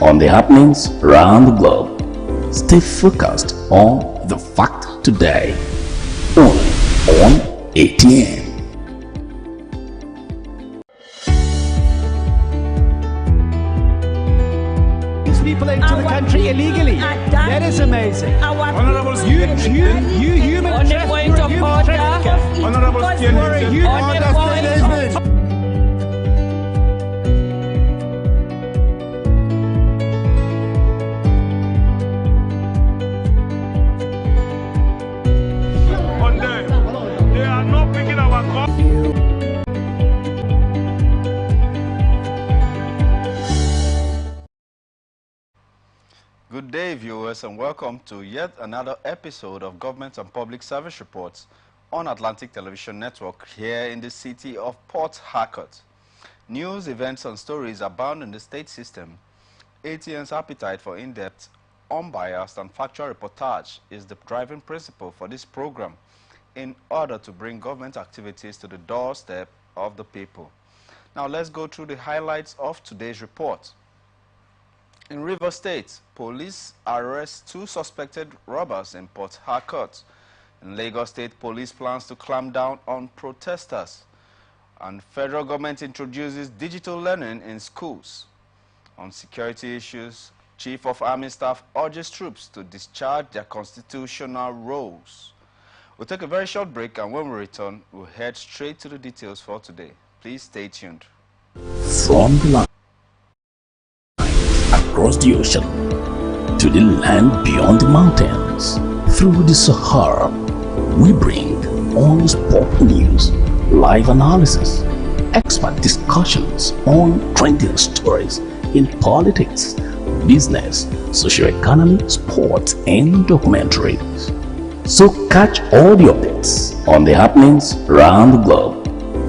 on the happenings around the globe. Stay focused on the fact today, only on ATN. People into the country illegally. That is amazing. Honorable you human trafficker. Honorable they are not picking our call. Good day, viewers, and welcome to yet another episode of Government and Public Service Reports on Atlantic Television Network here in the city of Port Harcourt. News, events, and stories abound in the state system. ATN's appetite for in-depth, unbiased, and factual reportage is the driving principle for this program in order to bring government activities to the doorstep of the people. Now, let's go through the highlights of today's report. In Rivers State, police arrest 2 suspected robbers in Port Harcourt. In Lagos State, police plans to clamp down on protesters. And federal government introduces digital learning in schools. On security issues, Chief of Army Staff urges troops to discharge their constitutional roles. We'll take a very short break, and when we return, we'll head straight to the details for today. Please stay tuned. From the line across the ocean to the land beyond the mountains, through the Sahara, we bring on-spot news, live analysis, expert discussions on trending stories in politics, business, socio-economy, sports, and documentaries. So catch all the updates on the happenings around the globe.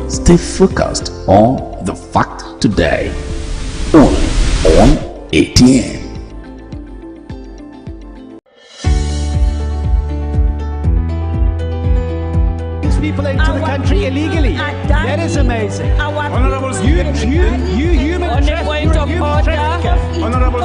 Stay focused on the fact today, only on ATN. People into the country illegally. That is amazing. Honorable you human trafficker. Honorable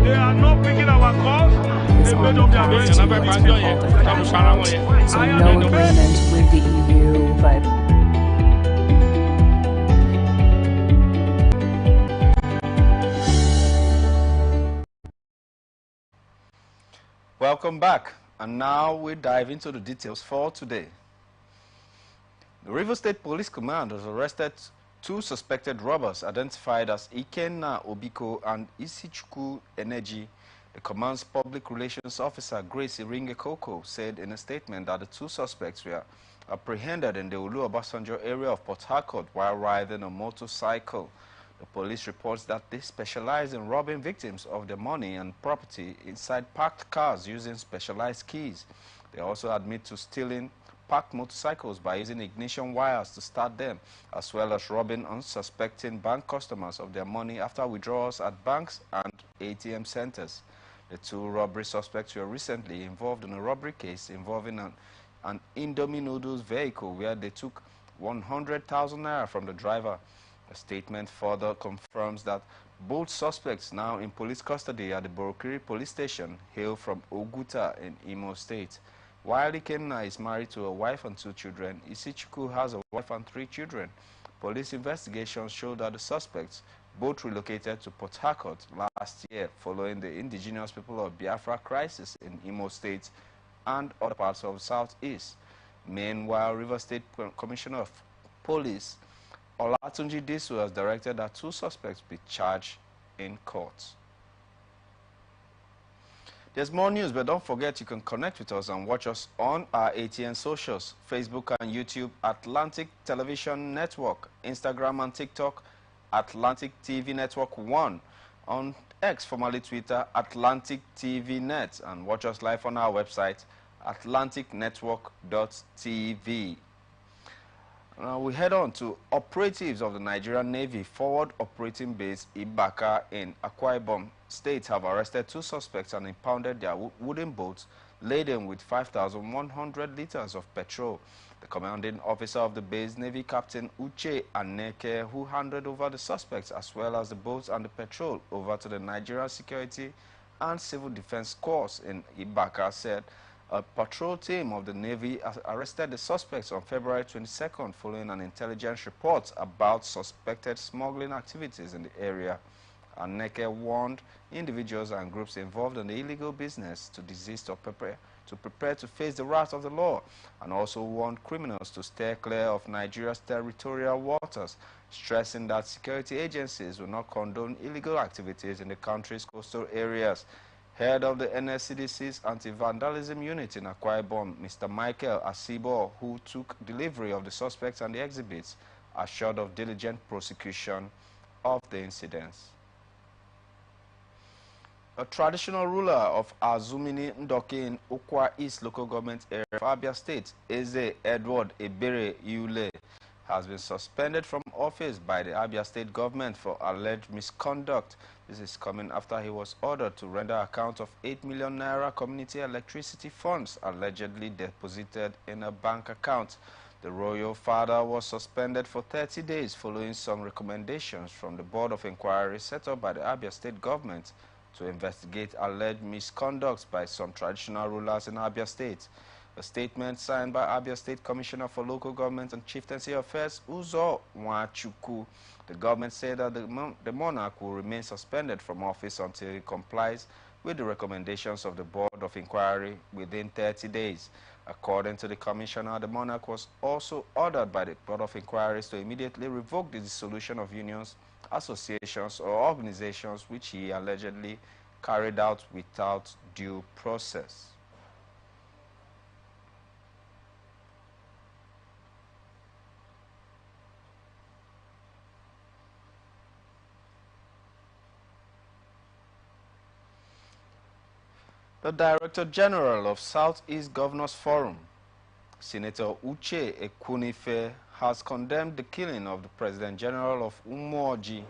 they are not picking our calls. They made up their minds. So no agreement with the EU, but Welcome back, and now we dive into the details for today. The Rivers State Police Command has arrested 2 suspected robbers identified as Ikenna Obiko and Isichukwu Energy. The command's public relations officer, Grace Iringekoko, said in a statement that the 2 suspects were apprehended in the Olu Obasanjo area of Port Harcourt while riding a motorcycle. The police reports that they specialize in robbing victims of their money and property inside parked cars using specialized keys. They also admit to stealing parked motorcycles by using ignition wires to start them, as well as robbing unsuspecting bank customers of their money after withdrawals at banks and ATM centers. The 2 robbery suspects were recently involved in a robbery case involving an Indomie noodles vehicle where they took 100,000 naira from the driver. A statement further confirms that both suspects, now in police custody at the Borokiri police station, hail from Oguta in Imo State. While Ikenna is married to a wife and 2 children, Isichukwu has a wife and 3 children. Police investigations show that the suspects both relocated to Port Harcourt last year following the indigenous people of Biafra crisis in Imo State and other parts of the southeast. Meanwhile, River State Commissioner of Police Olatunji Disu has directed that 2 suspects be charged in court. There's more news, but don't forget you can connect with us and watch us on our ATN socials, Facebook and YouTube, Atlantic Television Network, Instagram and TikTok, Atlantic TV Network 1, on X, formerly Twitter, Atlantic TV Net, and watch us live on our website, atlanticnetwork.tv. Now we head on to operatives of the Nigerian Navy Forward Operating Base Ibaka in Akwa Ibom State have arrested 2 suspects and impounded their wooden boats laden with 5,100 liters of petrol. The commanding officer of the base, Navy Captain Uche Aneke, who handed over the suspects as well as the boats and the petrol over to the Nigerian Security and Civil Defense Corps in Ibaka, said a patrol team of the Navy arrested the suspects on February 22nd following an intelligence report about suspected smuggling activities in the area. Aneke warned individuals and groups involved in the illegal business to desist or prepare to face the wrath of the law, and also warned criminals to steer clear of Nigeria's territorial waters, stressing that security agencies will not condone illegal activities in the country's coastal areas. Head of the NSCDC's anti-vandalism unit in Akwa Ibom, Mr. Michael Asibo, who took delivery of the suspects and the exhibits, assured of diligent prosecution of the incidents. A traditional ruler of Azumini Ndoke in Ukwa East local government area of Abia State, Eze Edward Ebere Iule, has been suspended from office by the Abia State government for alleged misconduct. This is coming after he was ordered to render account of 8 million naira community electricity funds allegedly deposited in a bank account. The royal father was suspended for 30 days following some recommendations from the Board of Inquiry set up by the Abia State government to investigate alleged misconducts by some traditional rulers in Abia State. A statement signed by Abia State Commissioner for Local Government and Chieftaincy Affairs, Uzo Nwachukwu, the government said that the monarch will remain suspended from office until he complies with the recommendations of the Board of Inquiry within 30 days. According to the commissioner, the monarch was also ordered by the Board of Inquiries to immediately revoke the dissolution of unions, associations, or organizations which he allegedly carried out without due process. The Director General of Southeast Governors Forum, Senator Uche Ekwunife, has condemned the killing of the President General of Umoji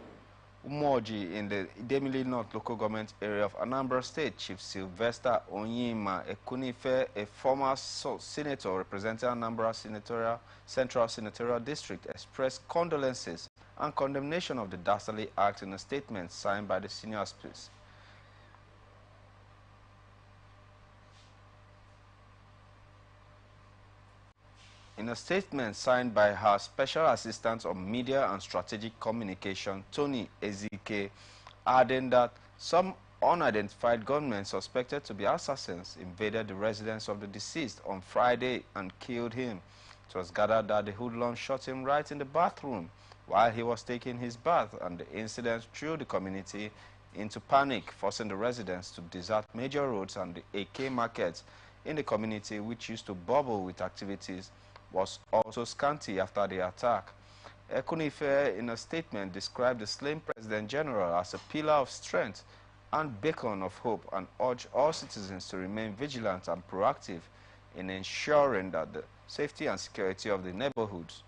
in the Idemili North local government area of Anambra State. Chief Sylvester Onyema Ekwunife, a former senator representing Anambra Central Senatorial District, expressed condolences and condemnation of the dastardly act in a statement signed by the senior aspirants. In a statement signed by her Special Assistant on Media and Strategic Communication, Tony Ezike, adding that some unidentified gunmen suspected to be assassins invaded the residence of the deceased on Friday and killed him. It was gathered that the hoodlums shot him right in the bathroom while he was taking his bath, and the incident threw the community into panic, forcing the residents to desert major roads, and the AK markets in the community, which used to bubble with activities, was also scanty after the attack. Ekwunife, in a statement, described the slain President General as a pillar of strength and beacon of hope, and urged all citizens to remain vigilant and proactive in ensuring that the safety and security of the neighborhoods.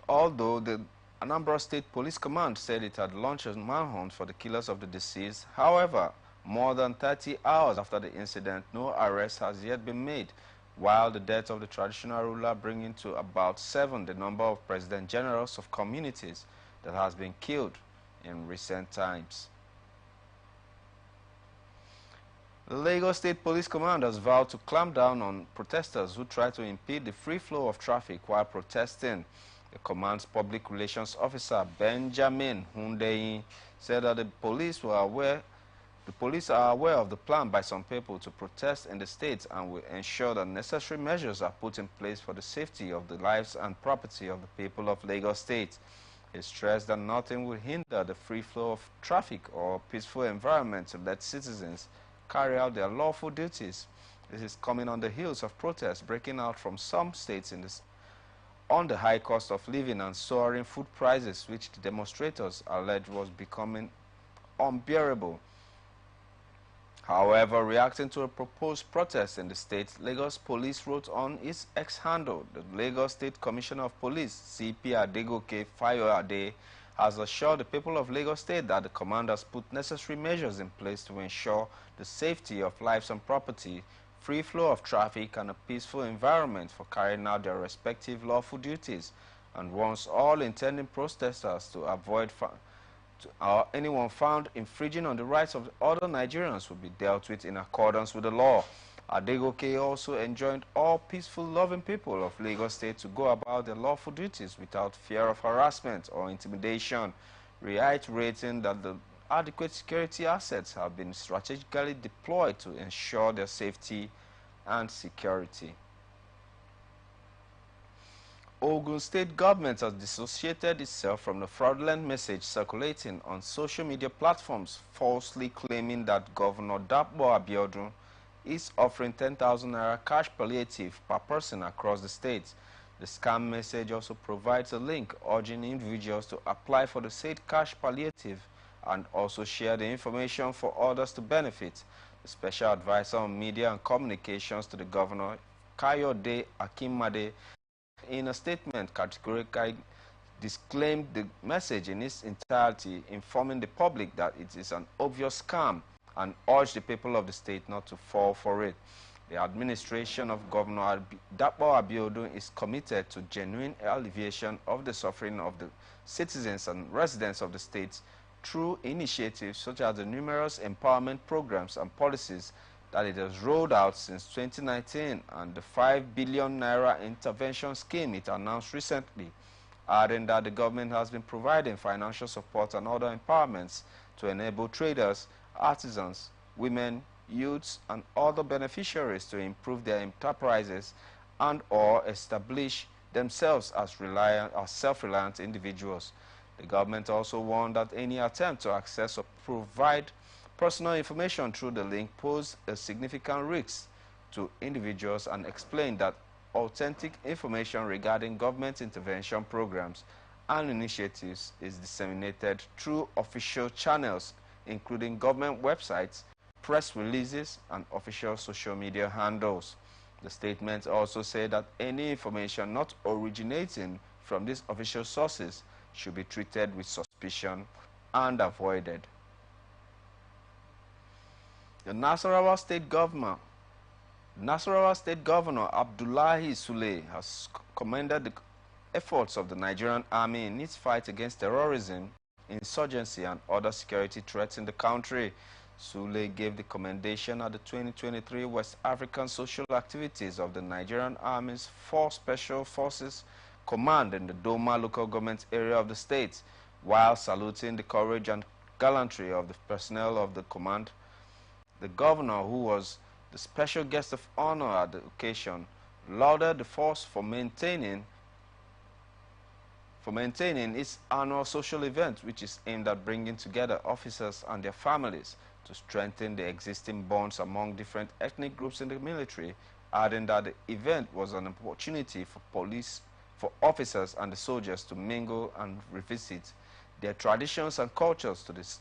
Although the Anambra State Police Command said it had launched a manhunt for the killers of the deceased, however, more than 30 hours after the incident, no arrest has yet been made, while the death of the traditional ruler bringing to about 7 the number of President Generals of communities that has been killed in recent times. The Lagos State Police Command has vowed to clamp down on protesters who try to impede the free flow of traffic while protesting. The command's public relations officer, Benjamin Hundeyin, said that the police are aware of the plan by some people to protest in the state and will ensure that necessary measures are put in place for the safety of the lives and property of the people of Lagos State. He stressed that nothing will hinder the free flow of traffic or peaceful environment to let citizens carry out their lawful duties. This is coming on the heels of protests breaking out from some states on the high cost of living and soaring food prices, which the demonstrators alleged was becoming unbearable. However, reacting to a proposed protest in the state, Lagos Police wrote on its X handle. The Lagos State Commissioner of Police, CP Adegoke Fayoade, has assured the people of Lagos State that the command has put necessary measures in place to ensure the safety of lives and property, free flow of traffic, and a peaceful environment for carrying out their respective lawful duties, and wants all intending protesters to avoid anyone found infringing on the rights of other Nigerians will be dealt with in accordance with the law. Adegoke also enjoined all peaceful, loving people of Lagos State to go about their lawful duties without fear of harassment or intimidation, reiterating that the adequate security assets have been strategically deployed to ensure their safety and security. Ogun State government has dissociated itself from the fraudulent message circulating on social media platforms, falsely claiming that Governor Dapo Abiodun is offering 10,000 naira cash palliative per person across the state. The scam message also provides a link urging individuals to apply for the said cash palliative and also share the information for others to benefit. The special advisor on media and communications to the governor, Kayode Akinmade, in a statement categorically disclaimed the message in its entirety, informing the public that it is an obvious scam and urged the people of the state not to fall for it. The administration of Governor Dapo Abiodun is committed to genuine alleviation of the suffering of the citizens and residents of the state through initiatives such as the numerous empowerment programs and policies that it has rolled out since 2019 and the 5 billion naira intervention scheme it announced recently, adding that the government has been providing financial support and other empowerments to enable traders, artisans, women, youths, and other beneficiaries to improve their enterprises and or establish themselves as self-reliant individuals. The government also warned that any attempt to access or provide personal information through the link poses a significant risk to individuals and explained that authentic information regarding government intervention programs and initiatives is disseminated through official channels, including government websites, press releases, and official social media handles. The statement also said that any information not originating from these official sources should be treated with suspicion and avoided. The Nasarawa State Governor Abdullahi Sule has commended the efforts of the Nigerian Army in its fight against terrorism, insurgency, and other security threats in the country. Sule gave the commendation at the 2023 West African Social Activities of the Nigerian Army's 4 Special Forces Command in the Doma local government area of the state, while saluting the courage and gallantry of the personnel of the command. The governor, who was the special guest of honor at the occasion, lauded the force for maintaining its annual social event, which is aimed at bringing together officers and their families to strengthen the existing bonds among different ethnic groups in the military, adding that the event was an opportunity for officers and the soldiers to mingle and revisit their traditions and cultures to this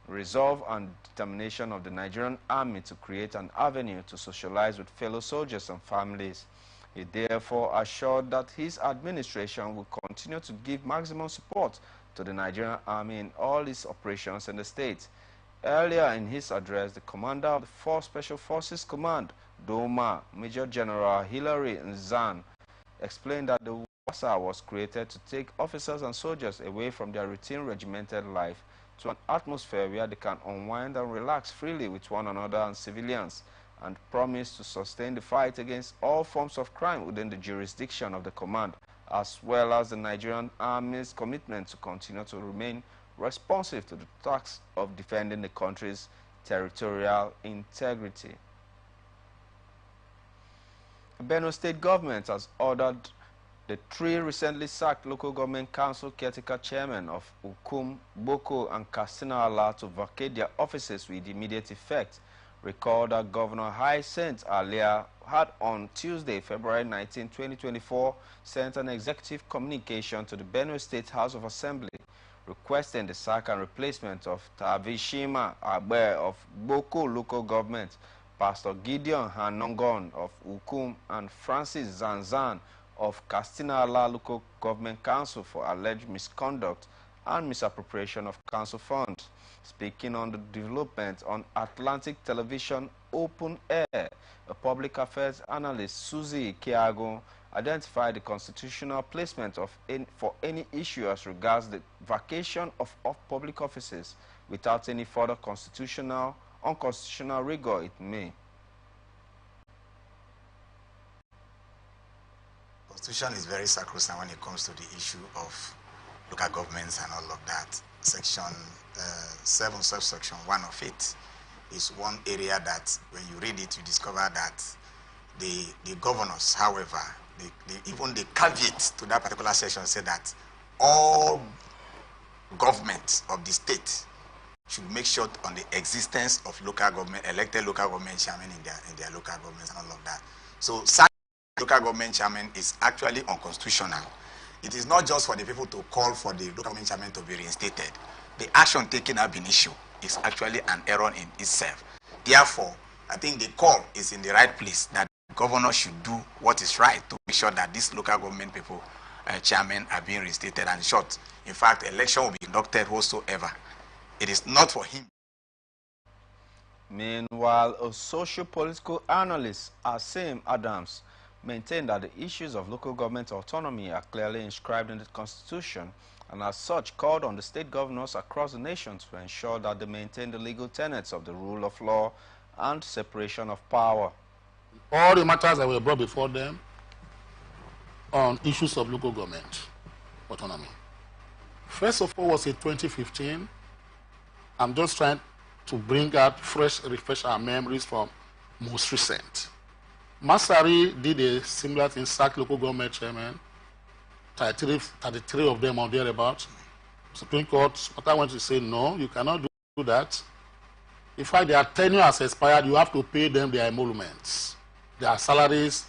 resolve and determination of the Nigerian Army to create an avenue to socialize with fellow soldiers and families. He therefore assured that his administration will continue to give maximum support to the Nigerian Army in all its operations in the state. Earlier in his address, the commander of the 4 Special Forces Command, Doma, Major General Hilary Nzan, explained that the WASA was created to take officers and soldiers away from their routine regimented life to an atmosphere where they can unwind and relax freely with one another and civilians, and promised to sustain the fight against all forms of crime within the jurisdiction of the command, as well as the Nigerian Army's commitment to continue to remain responsive to the task of defending the country's territorial integrity. The Benue State government has ordered the 3 recently sacked local government council caretaker chairmen of Ukum, Boko, and Katsina Ala to vacate their offices with immediate effect. Recall that Governor Hyacinth Alia had on Tuesday, February 19, 2024, sent an executive communication to the Benue State House of Assembly requesting the sack and replacement of Tavishima Abe of Boko local government, Pastor Gideon Hanongon of Ukum, and Francis Zanzan of Kastinala local government council for alleged misconduct and misappropriation of council funds. Speaking on the development on Atlantic Television Open Air, a public affairs analyst, Susie Kiago, identified the constitutional placement of for any issue as regards the vacation of public offices without any further unconstitutional rigor it may. Constitution is very sacrosanct when it comes to the issue of local governments and all of that. Section 7, subsection 1 of it is one area that when you read it, you discover that the governors, however, even the caveat to that particular section said that all governments of the state should make sure on the existence of local government, elected local government chairmen in their local governments and all of that. So local government chairman is actually unconstitutional. It is not just for the people to call for the local government chairman to be reinstated. The action taken ab initio is actually an error in itself. Therefore, I think the call is in the right place that the governor should do what is right to make sure that these local government people, chairmen, are being reinstated and short. In fact, election will be conducted whatsoever. It is not for him. Meanwhile, a socio-political analyst, Asim Adams, maintained that the issues of local government autonomy are clearly inscribed in the Constitution, and as such called on the state governors across the nation to ensure that they maintain the legal tenets of the rule of law and separation of power. All the matters that were brought before them on issues of local government autonomy. First of all was in 2015. I'm just trying to bring out refresh our memories from most recent. Masari did a similar thing, sacked local government chairman, 33 of them or thereabouts. Supreme Court, I went to say, no, you cannot do that. In fact, their tenure has expired, you have to pay them their emoluments, their salaries,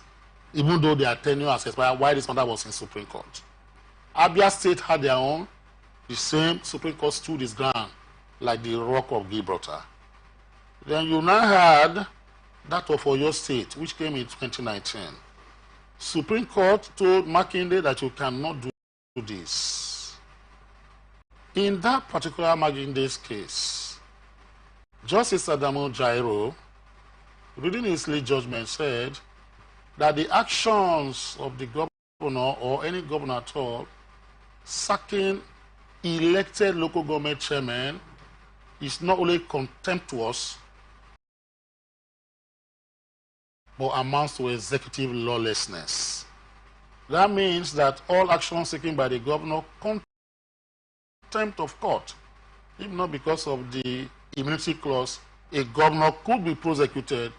even though their tenure has expired, while this matter was in Supreme Court. Abia State had their own, the same. Supreme Court stood its ground, like the Rock of Gibraltar. Then you now had that of Oyo State, which came in 2019. Supreme Court told Makinde that you cannot do this. In that particular Makinde's case, Justice Adamu Jairo, reading his lead judgment, said that the actions of the governor or any governor at all sacking elected local government chairmen is not only contemptuous, but amounts to executive lawlessness. That means that all actions taken by the governor contempt of court, if not because of the immunity clause, a governor could be prosecuted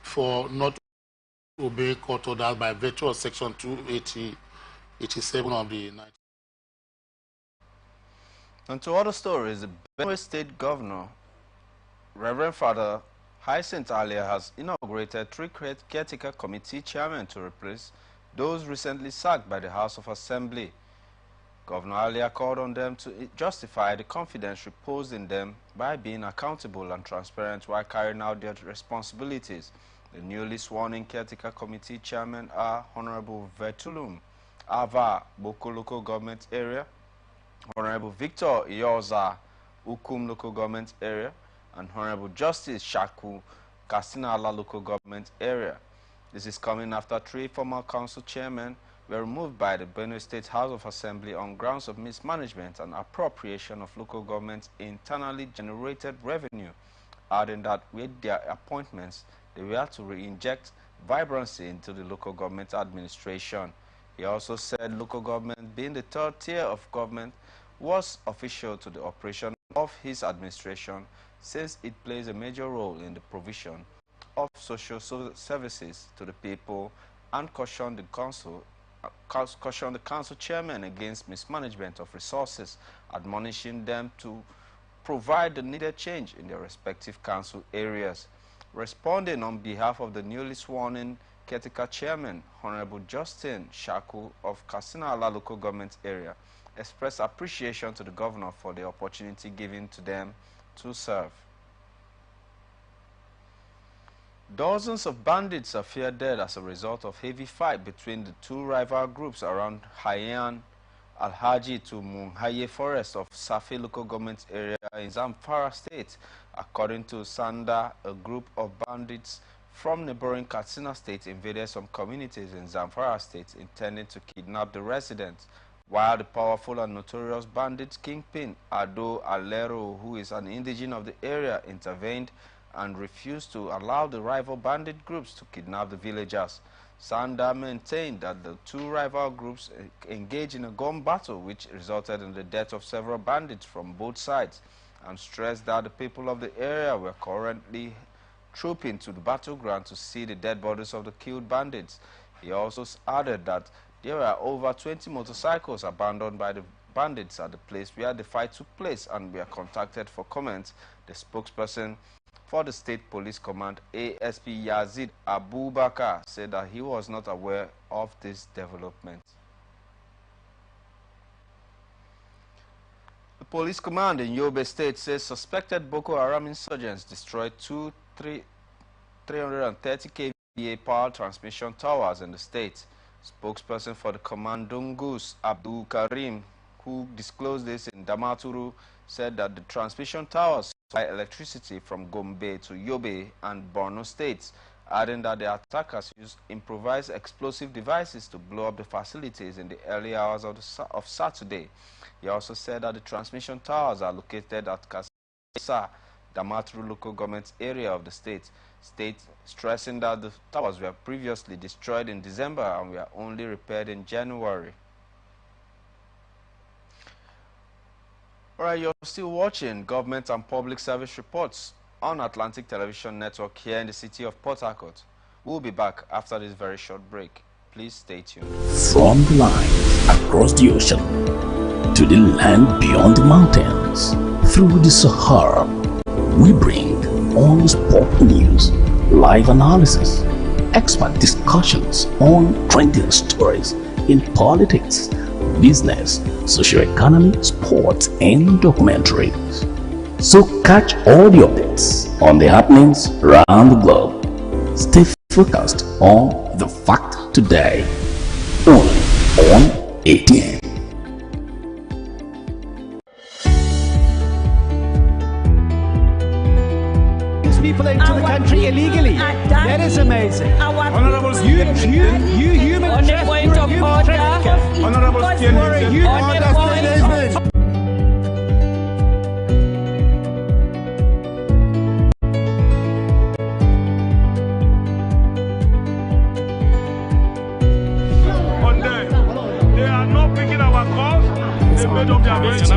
for not obeying court orders by virtue of Section 287 of the 19. And to other stories, the Benue State Governor, Reverend Father Hyacinth Alia, has inaugurated 3 caretaker committee chairmen to replace those recently sacked by the House of Assembly. Governor Alia called on them to justify the confidence reposed in them by being accountable and transparent while carrying out their responsibilities. The newly sworn-in caretaker committee chairmen are Honorable Vertulum Ava, Boko Local Government Area, Honorable Victor Iyoza, Ukum Local Government Area, and Honorable Justice Shaku, Kastinala Local Government Area. This is coming after 3 former council chairmen were removed by the Benue State House of Assembly on grounds of mismanagement and appropriation of local government's internally generated revenue, adding that with their appointments, they were to re-inject vibrancy into the local government administration. He also said local government, being the 3rd tier of government, was official to the operation of his administration since it plays a major role in the provision of social services to the people, and cautioned the council chairman against mismanagement of resources, admonishing them to provide the needed change in their respective council areas. Responding on behalf of the newly sworn-in caretaker chairman, Honorable Justin Shaku of Kastinala Local Government Area, expressed appreciation to the governor for the opportunity given to them to serve. Dozens of bandits are feared dead as a result of heavy fight between the two rival groups around Hayan Alhaji to Munhaye forest of Safi local government area in Zamfara state. According to Sanda, a group of bandits from neighboring Katsina state invaded some communities in Zamfara state intending to kidnap the residents, while the powerful and notorious bandit kingpin Ado Alero, who is an indigene of the area, intervened and refused to allow the rival bandit groups to kidnap the villagers. Sanda maintained that the two rival groups engaged in a gun battle which resulted in the death of several bandits from both sides, and stressed that the people of the area were currently trooping to the battleground to see the dead bodies of the killed bandits. He also added that there were over 20 motorcycles abandoned by the bandits at the place where the fight took place and were contacted for comment. The spokesperson for the State Police Command, ASP Yazid Abubakar, said that he was not aware of this development. The police command in Yobe State says suspected Boko Haram insurgents destroyed 330 kVA power transmission towers in the state. Spokesperson for the command, Dungus Abdul Karim, who disclosed this in Damaturu, said that the transmission towers supply electricity from Gombe to Yobe and Borno states, adding that the attackers used improvised explosive devices to blow up the facilities in the early hours of Saturday. He also said that the transmission towers are located at Kasasa, Damaturu local government area of the state, stressing that the towers were previously destroyed in December and were only repaired in January. Alright, you're still watching Government and Public Service Reports on Atlantic Television Network here in the city of Port Harcourt. We'll be back after this very short break. Please stay tuned. From the lines across the ocean to the land beyond the mountains, through the Sahara, we bring on sport news, live analysis, expert discussions on trending stories in politics, business, socio-economy, sports, and documentaries. So catch all the updates on the happenings around the globe. Stay focused on the fact today, only on ATN. People into the country illegally. That is amazing. Honorable You human On the point of order. Honorable they are not picking our calls. They made up their minds. It's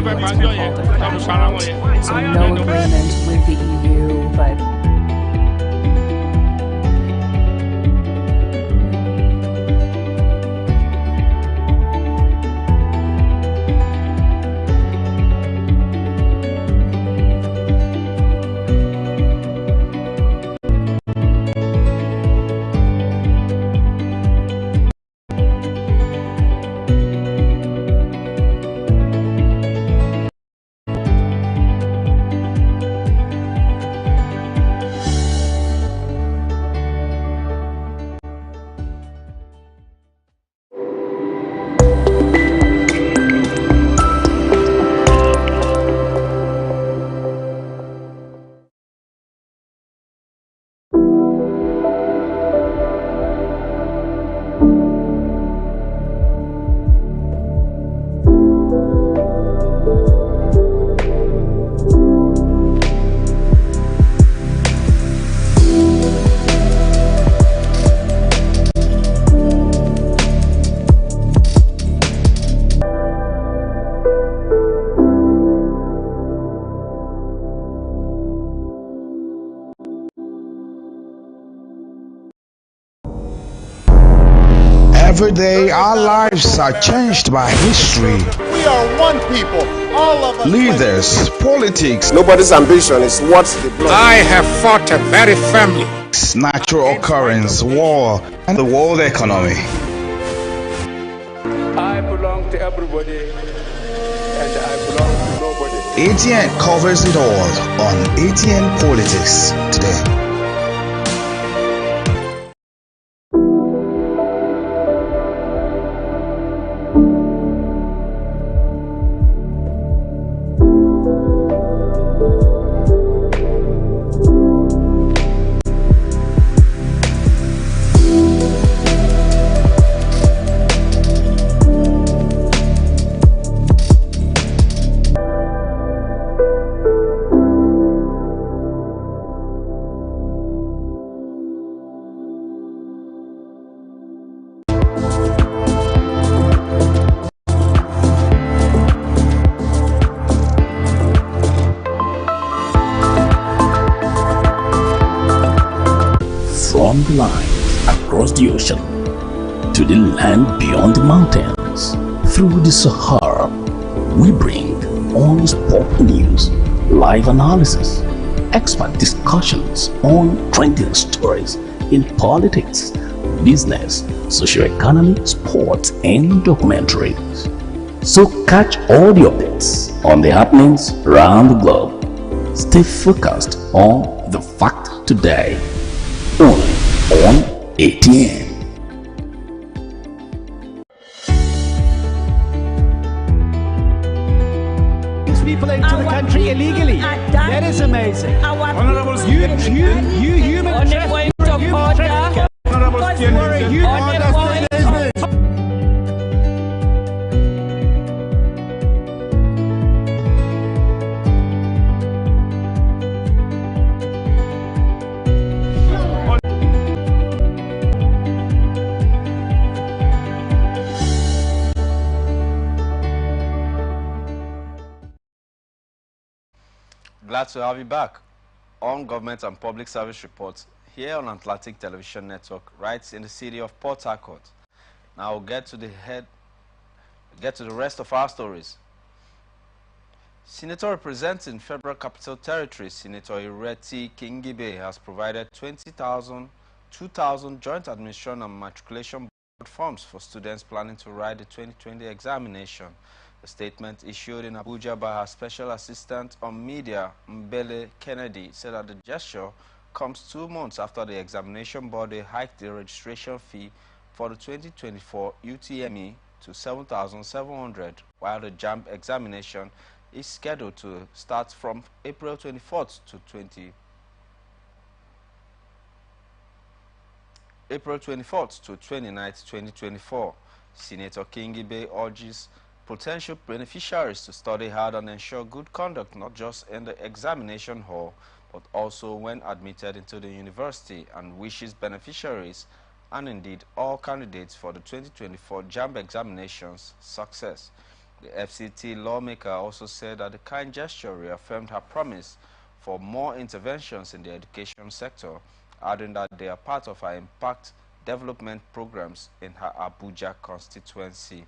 no agreement with the EU, but Every day our lives are changed by history. We are one people, all of us. Leaders, politics, Nobody's ambition is what the blood. I have fought a very family. natural occurrence, war, and the world economy. I belong to everybody. ATN covers it all on ATN Politics Today. From the line across the ocean to the land beyond the mountains, through the Sahara, we bring honest pop news, live analysis, expert discussions on trending stories in politics, business, socio-economy, sports, and documentaries. So catch all the updates on the happenings around the globe. Stay focused on the fact today. Only on ATN. People into the country illegally. That is amazing. You human trafficker. Glad to have you back on Government and Public Service Reports here on Atlantic Television Network, right in the city of Port Harcourt. Now we'll get to the rest of our stories. Senator representing Federal Capital Territory, Senator Ireti Kingibe, has provided 2,000 joint admission and matriculation board forms for students planning to write the 2020 examination. A statement issued in Abuja by her Special Assistant on Media, Mbele Kennedy, said that the gesture comes 2 months after the examination body hiked the registration fee for the 2024 UTME to 7,700, while the JAMB examination is scheduled to start from April 24th to 29th, 2024. Senator Kingibe urges potential beneficiaries to study hard and ensure good conduct not just in the examination hall but also when admitted into the university, and wishes beneficiaries and indeed all candidates for the 2024 JAMB examinations success. The FCT lawmaker also said that the kind gesture reaffirmed her promise for more interventions in the education sector, adding that they are part of her impact development programs in her Abuja constituency.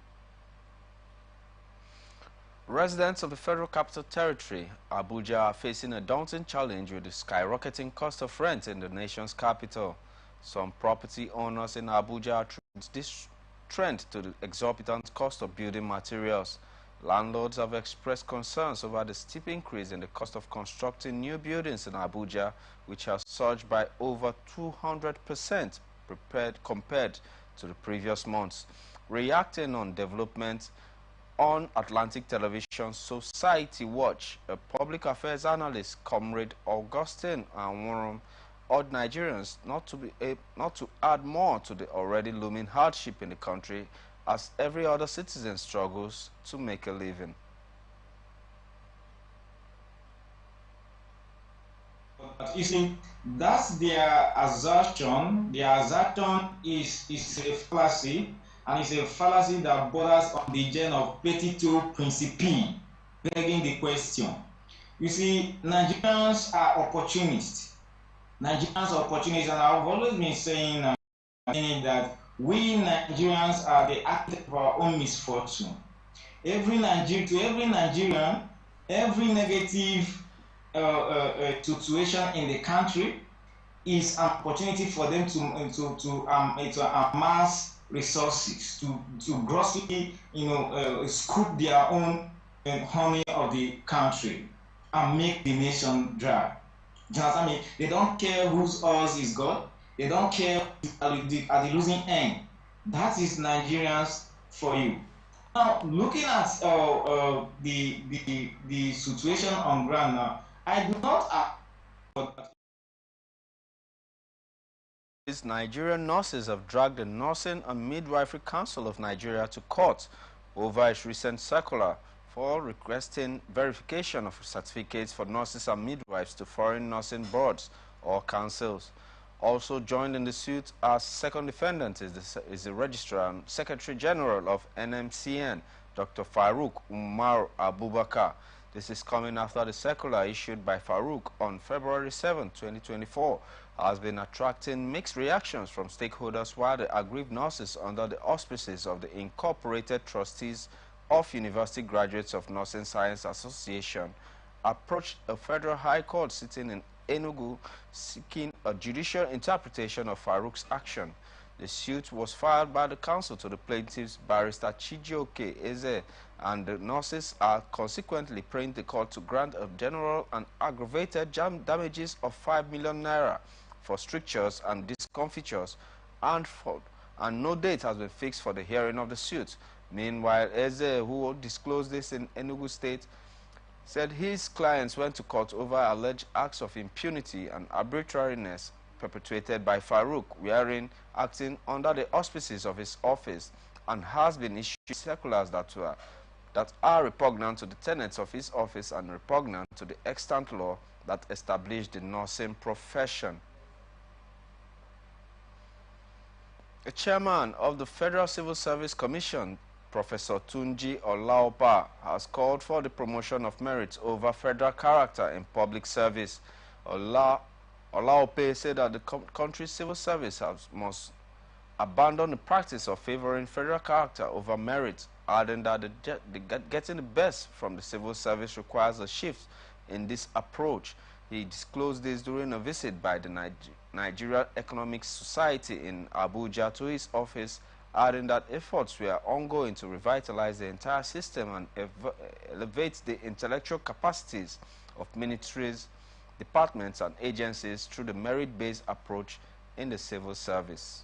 Residents of the Federal Capital Territory, Abuja, are facing a daunting challenge with the skyrocketing cost of rent in the nation's capital. Some property owners in Abuja attribute this trend to the exorbitant cost of building materials. Landlords have expressed concerns over the steep increase in the cost of constructing new buildings in Abuja, which has surged by over 200% compared to the previous months. Reacting on development on Atlantic Television Society Watch, a public affairs analyst, Comrade Augustine Anworum, urged Nigerians not to add more to the already looming hardship in the country as every other citizen struggles to make a living. But you see, that's their assertion. Their assertion is a fallacy, and it's a fallacy that borders on the gen of petito principii, begging the question. You see, Nigerians are opportunists. Nigerians are opportunists, and I've always been saying that we Nigerians are the architect of our own misfortune. Every Nigerian, every negative situation in the country is an opportunity for them to amass resources, to grossly, scoop their own honey of the country and make the nation dry. Do you understand me? They don't care whose oils is God. They don't care at the losing end. That is Nigerians for you. Now, looking at the situation on ground now, I do not. These Nigerian nurses have dragged the Nursing and Midwifery Council of Nigeria to court over its recent circular for requesting verification of certificates for nurses and midwives to foreign nursing boards or councils. Also joined in the suit as second defendant is the Registrar and Secretary General of NMCN, Dr. Farouk Umar Abubakar. This is coming after the circular issued by Farouk on February 7, 2024, has been attracting mixed reactions from stakeholders, while the aggrieved nurses under the auspices of the Incorporated Trustees of University Graduates of Nursing Science Association approached a federal high court sitting in Enugu seeking a judicial interpretation of Farouk's action. The suit was filed by the counsel to the plaintiffs, Barrister Chijioke Eze, and the nurses are consequently praying the court to grant a general and aggravated damages of 5 million naira for strictures and discomfitures, and no date has been fixed for the hearing of the suit. Meanwhile, Eze, who disclosed this in Enugu State, said his clients went to court over alleged acts of impunity and arbitrariness perpetrated by Farouk, wherein acting under the auspices of his office, and has been issued circulars that are repugnant to the tenets of his office and repugnant to the extant law that established the nursing profession. The chairman of the Federal Civil Service Commission, Professor Tunji Olaopa, has called for the promotion of merit over federal character in public service. Olaope said that the country's civil service must abandon the practice of favoring federal character over merit, adding that getting the best from the civil service requires a shift in this approach. He disclosed this during a visit by the Nigeria Economic Society in Abuja to his office, adding that efforts were ongoing to revitalize the entire system and elevate the intellectual capacities of ministries, departments, and agencies through the merit-based approach in the civil service.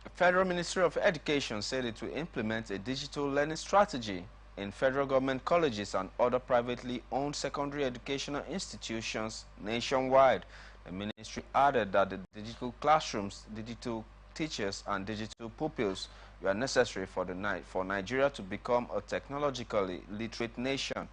The Federal Ministry of Education said it will implement a digital learning strategy in federal government colleges and other privately owned secondary educational institutions nationwide. The ministry added that the digital classrooms, digital teachers, and digital pupils were necessary for Nigeria to become a technologically literate nation.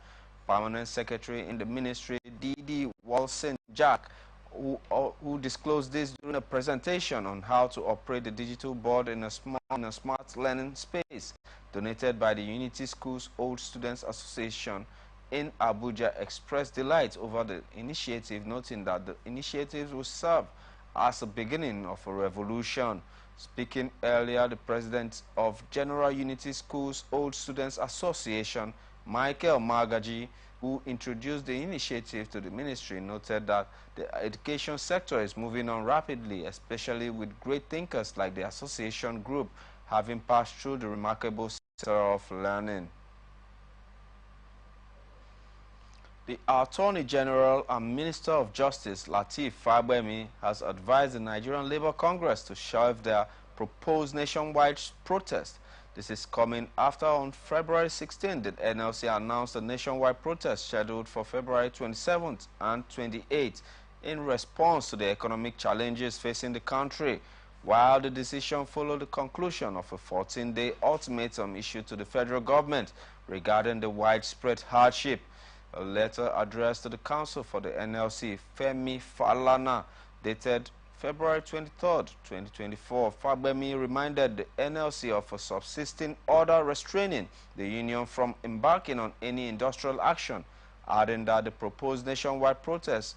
Permanent Secretary in the ministry, D.D. Walson Jack, who disclosed this during a presentation on how to operate the digital board in a smart learning space donated by the Unity Schools Old Students Association in Abuja, expressed delight over the initiative, noting that the initiative will serve as the beginning of a revolution. Speaking earlier, the president of General Unity Schools Old Students Association, Michael Magaji, who introduced the initiative to the ministry, noted that the education sector is moving on rapidly, especially with great thinkers like the association group having passed through the remarkable sector of learning. The Attorney General and Minister of Justice, Lateef Fagbemi, has advised the Nigerian Labour Congress to shelve their proposed nationwide protest. This is coming after on February 16th, the NLC announced a nationwide protest scheduled for February 27th and 28th in response to the economic challenges facing the country, while the decision followed the conclusion of a 14-day ultimatum issued to the federal government regarding the widespread hardship. A letter addressed to the counsel for the NLC, Femi Falana, dated February 23, 2024, Fagbemi reminded the NLC of a subsisting order restraining the union from embarking on any industrial action, adding that the proposed nationwide protest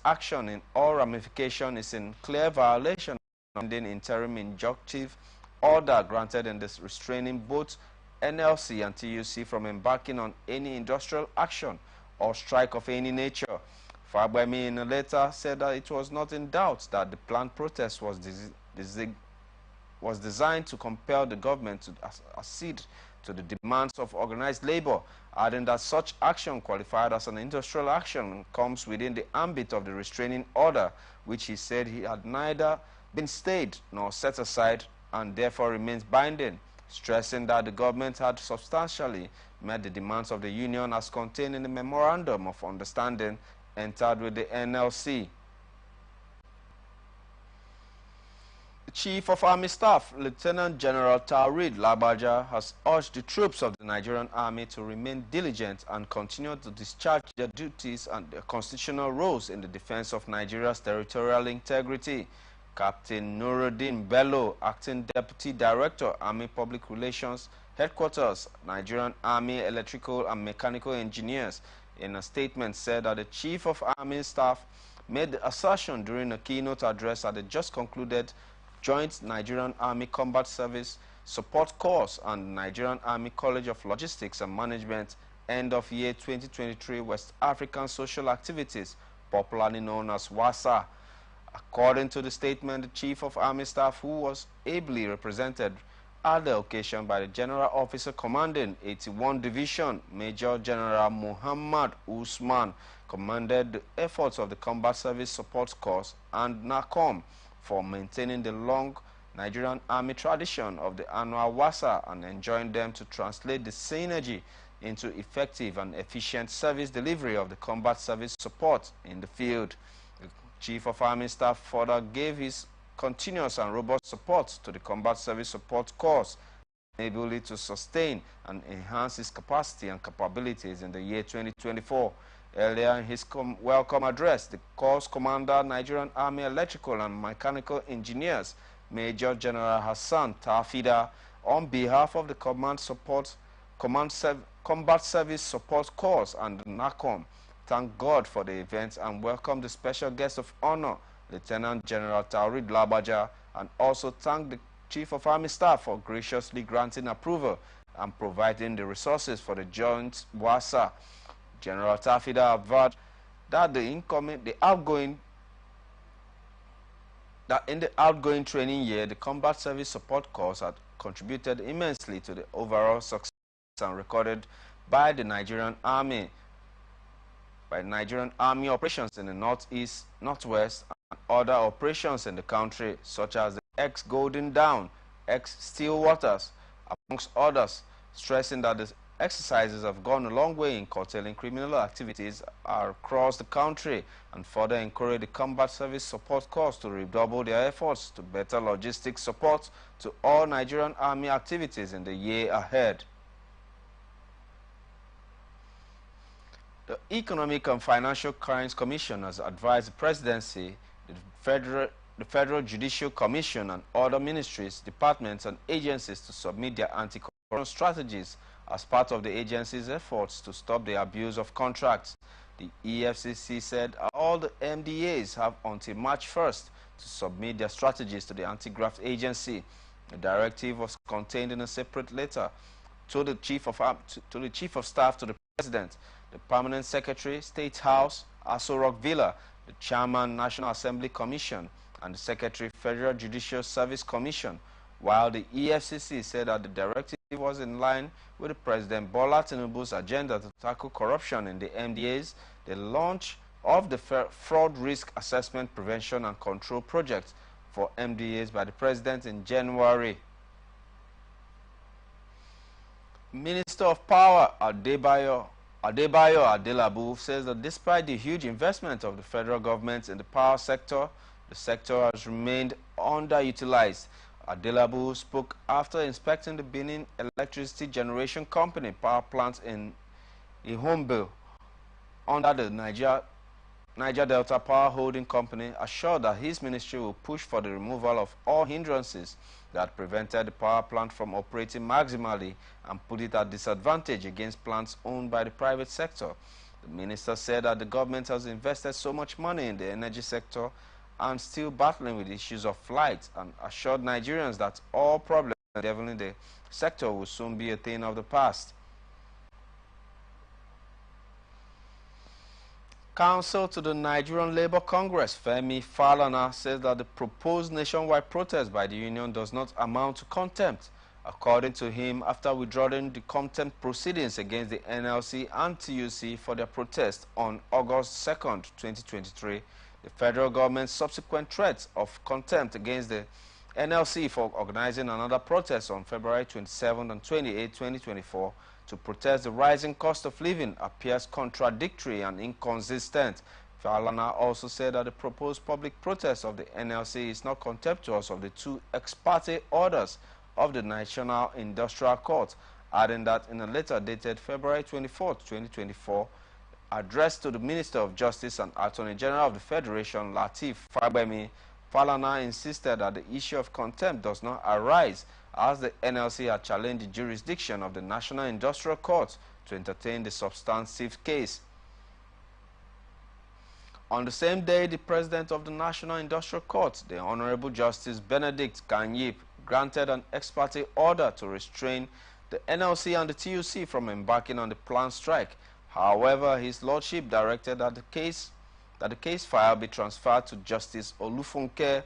action in all ramifications is in clear violation of the interim injunctive order granted in this, restraining both NLC and TUC from embarking on any industrial action or strike of any nature. Fagbemi in a letter said that it was not in doubt that the planned protest was was designed to compel the government to accede to the demands of organized labor, adding that such action, qualified as an industrial action, comes within the ambit of the restraining order, which he said he had neither been stayed nor set aside and therefore remains binding, stressing that the government had substantially met the demands of the union as contained in the Memorandum of Understanding entered with the NLC. The Chief of Army Staff, Lieutenant General Taurid Labaja, has urged the troops of the Nigerian Army to remain diligent and continue to discharge their duties and their constitutional roles in the defense of Nigeria's territorial integrity. Captain Nuruddin Bello, Acting Deputy Director, Army Public Relations, Headquarters, Nigerian Army Electrical and Mechanical Engineers, in a statement said that the Chief of Army Staff made the assertion during a keynote address at the just concluded Joint Nigerian Army Combat Service Support Course and Nigerian Army College of Logistics and Management End of Year 2023 West African Social Activities, popularly known as WASA. According to the statement, the Chief of Army Staff, who was ably represented at the occasion by the General Officer Commanding 81 Division, Major General Muhammad Usman, commended the efforts of the Combat Service Support Corps and NACOM for maintaining the long Nigerian Army tradition of the annual WASA and enjoined them to translate the synergy into effective and efficient service delivery of the combat service support in the field. The Chief of Army Staff further gave his continuous and robust support to the Combat Service Support Corps, enabling it to sustain and enhance its capacity and capabilities in the year 2024. Earlier in his welcome address, the Corps Commander, Nigerian Army Electrical and Mechanical Engineers, Major General Hassan Tafida, on behalf of the Combat Service Support Corps and NACOM, thanked God for the event and welcomed the special guest of honor, Lieutenant General Taurid Labaja, and also thanked the Chief of Army Staff for graciously granting approval and providing the resources for the joint WASA. General Tafida averred that in the outgoing training year, the Combat Service Support Corps had contributed immensely to the overall success and recorded by the Nigerian Army operations in the Northeast, Northwest, and other operations in the country, such as the ex-Golden Dawn, ex-Stillwaters, amongst others, stressing that the exercises have gone a long way in curtailing criminal activities across the country and further encourage the Combat Service Support Corps to redouble their efforts to better logistics support to all Nigerian Army activities in the year ahead. The Economic and Financial Crimes Commission has advised the Presidency, the Federal Judicial Commission and other ministries, departments and agencies to submit their anti-corruption strategies as part of the agency's efforts to stop the abuse of contracts. The EFCC said all the MDAs have until March 1st to submit their strategies to the anti-graft agency. The directive was contained in a separate letter to the Chief of Staff to the President, the Permanent Secretary, State House, Aso Rock Villa, the Chairman, National Assembly Commission, and the Secretary, Federal Judicial Service Commission, while the EFCC said that the directive was in line with the President Bola Tinubu's agenda to tackle corruption in the MDAs. The launch of the Fraud Risk Assessment Prevention and Control Project for MDAs by the President in January. Minister of Power Adebayo Adelabu says that despite the huge investment of the federal government in the power sector, the sector has remained underutilized. Adelabu spoke after inspecting the Benin Electricity Generation Company power plant in Ihombe under the Niger Delta Power Holding Company, assured that his ministry will push for the removal of all hindrances that prevented the power plant from operating maximally and put it at disadvantage against plants owned by the private sector. The minister said that the government has invested so much money in the energy sector and still battling with issues of flight, and assured Nigerians that all problems in the sector will soon be a thing of the past. Counsel to the Nigerian Labour Congress, Femi Falana, says that the proposed nationwide protest by the union does not amount to contempt. According to him, after withdrawing the contempt proceedings against the NLC and TUC for their protest on August 2nd, 2023, the federal government's subsequent threats of contempt against the NLC for organizing another protest on February 27 and 28, 2024 to protest the rising cost of living appears contradictory and inconsistent. Falana also said that the proposed public protest of the NLC is not contemptuous of the two ex parte orders of the National Industrial Court, adding that in a letter dated February 24, 2024, addressed to the Minister of Justice and Attorney General of the Federation, Lateef Fagbemi, Falana insisted that the issue of contempt does not arise as the NLC had challenged the jurisdiction of the National Industrial Court to entertain the substantive case. On the same day, the President of the National Industrial Court, the Honorable Justice Benedict Kanyip, granted an ex parte order to restrain the NLC and the TUC from embarking on the planned strike. However, his lordship directed that the case file be transferred to Justice Olufunke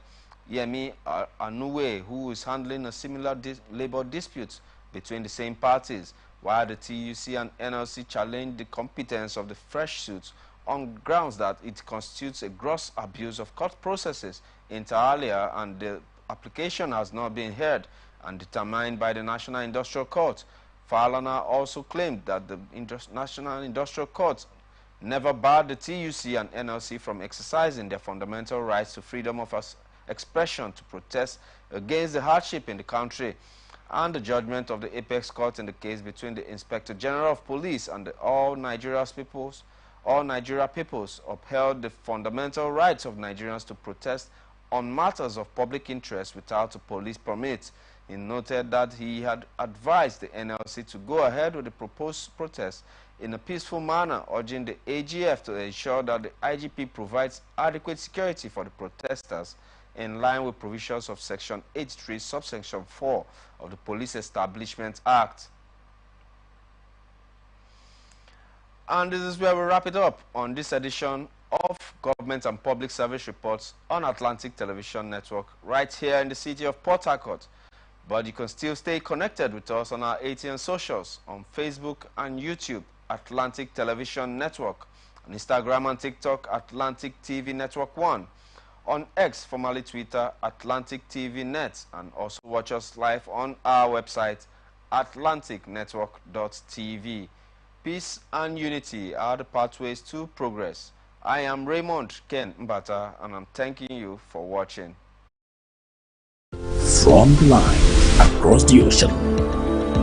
Yemi Anuwe, who is handling a similar labor dispute between the same parties, while the TUC and NLC challenged the competence of the fresh suits on grounds that it constitutes a gross abuse of court processes inter alia, and the application has not been heard and determined by the National Industrial Court. Falana also claimed that the National Industrial Court never barred the TUC and NLC from exercising their fundamental rights to freedom of expression to protest against the hardship in the country, and the judgment of the Apex Court in the case between the Inspector General of Police and the All Nigeria Peoples upheld the fundamental rights of Nigerians to protest on matters of public interest without a police permit. He noted that he had advised the NLC to go ahead with the proposed protest in a peaceful manner, urging the AGF to ensure that the IGP provides adequate security for the protesters in line with provisions of Section 83, subsection 4 of the Police Establishment Act. And this is where we wrap it up on this edition of Government and Public Service Reports on Atlantic Television Network, right here in the city of Port Harcourt. But you can still stay connected with us on our ATN socials, on Facebook and YouTube, Atlantic Television Network, on Instagram and TikTok, Atlantic TV Network 1, on X, formerly Twitter, Atlantic TV Net, and also watch us live on our website, atlanticnetwork.tv. Peace and unity are the pathways to progress. I am Raymond Ken Mbata, and I'm thanking you for watching. From the line across the ocean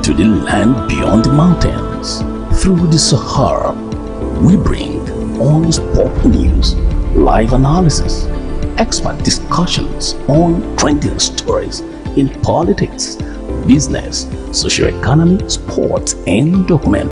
to the land beyond the mountains, through the Sahara, we bring on-spot news, live analysis, expert discussions on trending stories in politics, business, socio-economy, sports, and documentary.